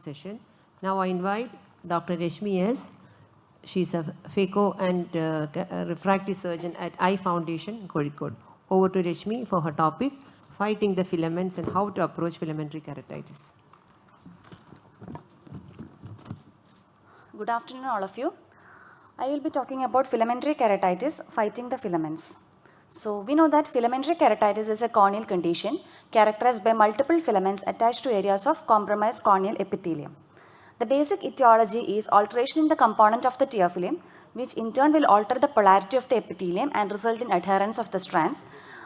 session. Now I invite Dr. Reshmi S. She's a phaco and refractive surgeon at Eye Foundation, Kozhikode. Over to Reshmi for her topic, fighting the filaments and how to approach filamentary keratitis. Good afternoon, all of you. I will be talking about filamentary keratitis, fighting the filaments. So, we know that filamentary keratitis is a corneal condition characterized by multiple filaments attached to areas of compromised corneal epithelium. The basic etiology is alteration in the component of the tear film, which in turn will alter the polarity of the epithelium and result in adherence of the strands.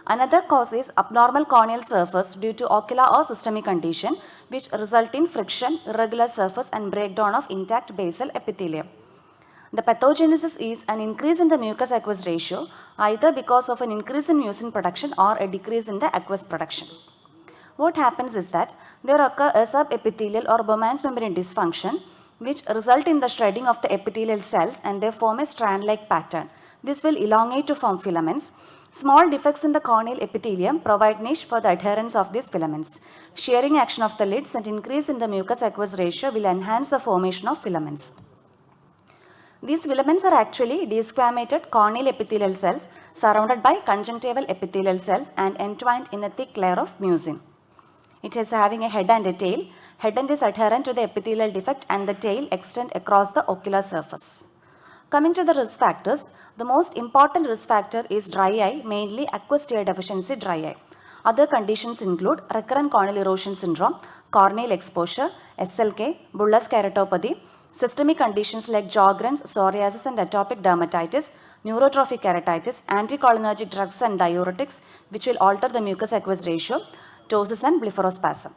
Another cause is abnormal corneal surface due to ocular or systemic condition, which result in friction, irregular surface and breakdown of intact basal epithelium. The pathogenesis is an increase in the mucus aqueous ratio, either because of an increase in mucin production or a decrease in the aqueous production. What happens is that there occur a subepithelial or Bowman's membrane dysfunction, which result in the shredding of the epithelial cells and they form a strand-like pattern. This will elongate to form filaments. Small defects in the corneal epithelium provide niche for the adherence of these filaments. Shearing action of the lids and increase in the mucus aqueous ratio will enhance the formation of filaments. These filaments are actually desquamated corneal epithelial cells surrounded by conjunctival epithelial cells and entwined in a thick layer of mucin. It is having a head and a tail. Head end is adherent to the epithelial defect and the tail extend across the ocular surface. Coming to the risk factors, the most important risk factor is dry eye, mainly aqueous tear deficiency dry eye. Other conditions include recurrent corneal erosion syndrome, corneal exposure, SLK, bullous keratopathy, systemic conditions like Sjogren's, psoriasis and atopic dermatitis, neurotrophic keratitis, anticholinergic drugs and diuretics which will alter the mucus aqueous ratio, ptosis and blepharospasm.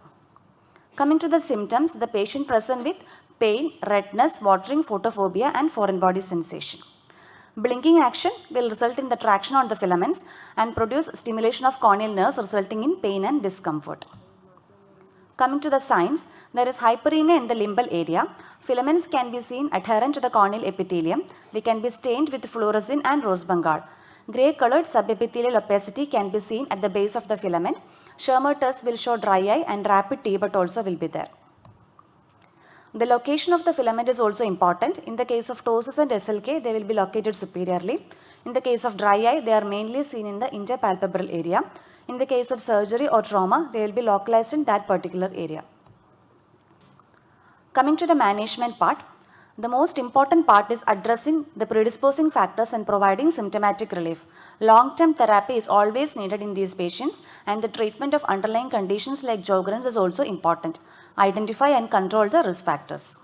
Coming to the symptoms, the patient present with pain, redness, watering, photophobia and foreign body sensation. Blinking action will result in the traction on the filaments and produce stimulation of corneal nerves resulting in pain and discomfort. Coming to the signs, there is hyperemia in the limbal area. Filaments can be seen adherent to the corneal epithelium. They can be stained with fluorescein and rose bengal. Grey colored subepithelial opacity can be seen at the base of the filament. Schirmer test will show dry eye and rapid T-but also will be there. The location of the filament is also important. In the case of ptosis and SLK, they will be located superiorly. In the case of dry eye, they are mainly seen in the interpalpebral area. In the case of surgery or trauma, they will be localized in that particular area. Coming to the management part, the most important part is addressing the predisposing factors and providing symptomatic relief. Long-term therapy is always needed in these patients and the treatment of underlying conditions like Sjogren's is also important. Identify and control the risk factors.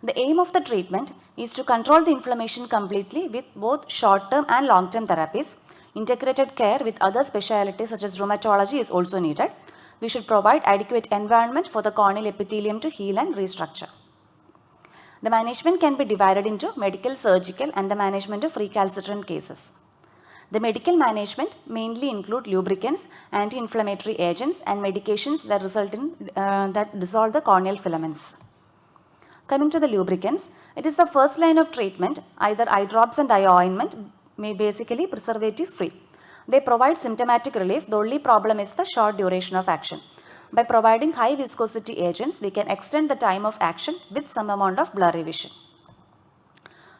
The aim of the treatment is to control the inflammation completely with both short-term and long-term therapies. Integrated care with other specialties such as rheumatology is also needed. We should provide adequate environment for the corneal epithelium to heal and restructure. The management can be divided into medical, surgical and the management of recalcitrant cases. The medical management mainly include lubricants, anti-inflammatory agents and medications that result in that dissolve the corneal filaments. Coming to the lubricants, it is the first line of treatment, either eye drops and eye ointment, basically preservative free. They provide symptomatic relief. The only problem is the short duration of action. By providing high viscosity agents, we can extend the time of action with some amount of blurry vision.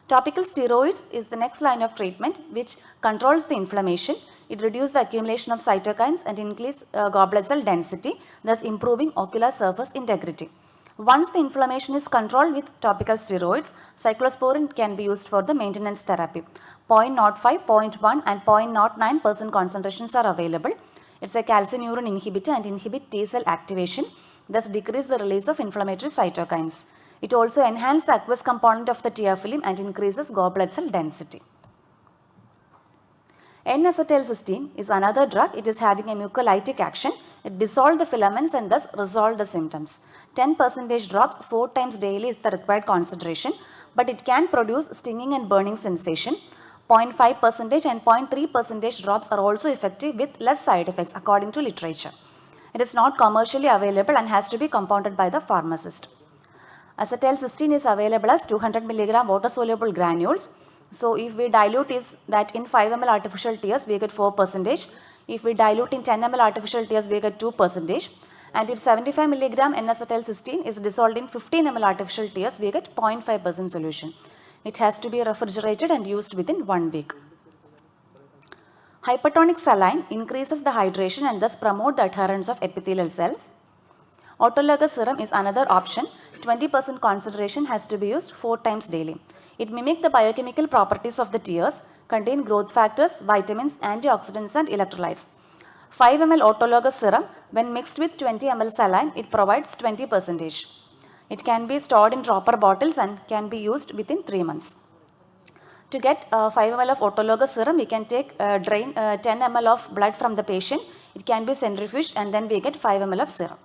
Topical steroids is the next line of treatment which controls the inflammation. It reduces the accumulation of cytokines and increases goblet cell density, thus improving ocular surface integrity. Once the inflammation is controlled with topical steroids, cyclosporin can be used for the maintenance therapy. 0.05, 0.1 and 0.09% concentrations are available. It's a calcineurin inhibitor and inhibit T cell activation, thus decrease the release of inflammatory cytokines. It also enhances the aqueous component of the tear film and increases goblet cell density. N-acetylcysteine is another drug. It is having a mucolytic action. It dissolves the filaments and thus resolves the symptoms. 10% drops 4 times daily is the required concentration, but it can produce stinging and burning sensation. 0.5% and 0.3% drops are also effective with less side effects according to literature. It is not commercially available and has to be compounded by the pharmacist. Acetylcysteine is available as 200 mg water soluble granules. So if we dilute is that in 5 ml artificial tears we get 4%. If we dilute in 10 ml artificial tears we get 2%. And if 75 milligram N-acetylcysteine is dissolved in 15 ml artificial tears, we get 0.5% solution. It has to be refrigerated and used within 1 week. Hypertonic saline increases the hydration and thus promote the adherence of epithelial cells. Autologous serum is another option. 20% concentration has to be used 4 times daily. It mimics the biochemical properties of the tears, contain growth factors, vitamins, antioxidants and electrolytes. 5 ml autologous serum, when mixed with 20 ml saline, it provides 20%. It can be stored in dropper bottles and can be used within 3 months. To get 5 ml of autologous serum, we can drain 10 ml of blood from the patient. It can be centrifuged and then we get 5 ml of serum.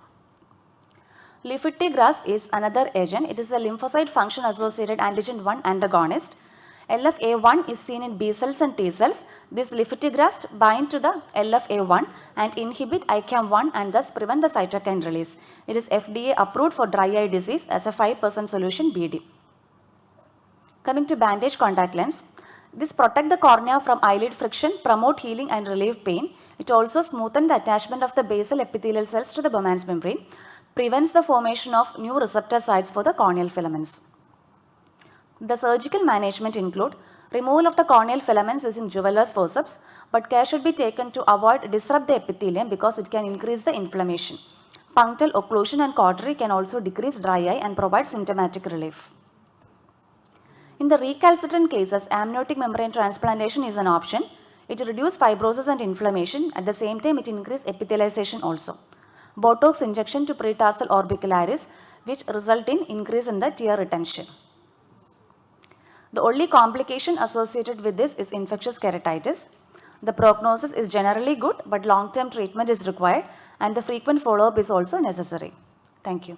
Lifitegrast is another agent. It is a lymphocyte function associated antigen 1 antagonist. LFA1 is seen in B cells and T cells. This lifitegrast bind to the LFA1 and inhibit ICAM1 and thus prevent the cytokine release. It is FDA approved for dry eye disease as a 5% solution BD. Coming to bandage contact lens, this protect the cornea from eyelid friction, promote healing and relieve pain. It also smoothens the attachment of the basal epithelial cells to the Bowman's membrane, prevents the formation of new receptor sites for the corneal filaments. The surgical management include removal of the corneal filaments using jeweler's forceps, but care should be taken to avoid disrupt the epithelium because it can increase the inflammation. Punctal occlusion and cautery can also decrease dry eye and provide symptomatic relief. In the recalcitrant cases, amniotic membrane transplantation is an option. It reduces fibrosis and inflammation. At the same time, it increases epithelialization also. Botox injection to pretarsal orbicularis, which result in increase in the tear retention. The only complication associated with this is infectious keratitis. The prognosis is generally good, but long-term treatment is required and the frequent follow-up is also necessary. Thank you.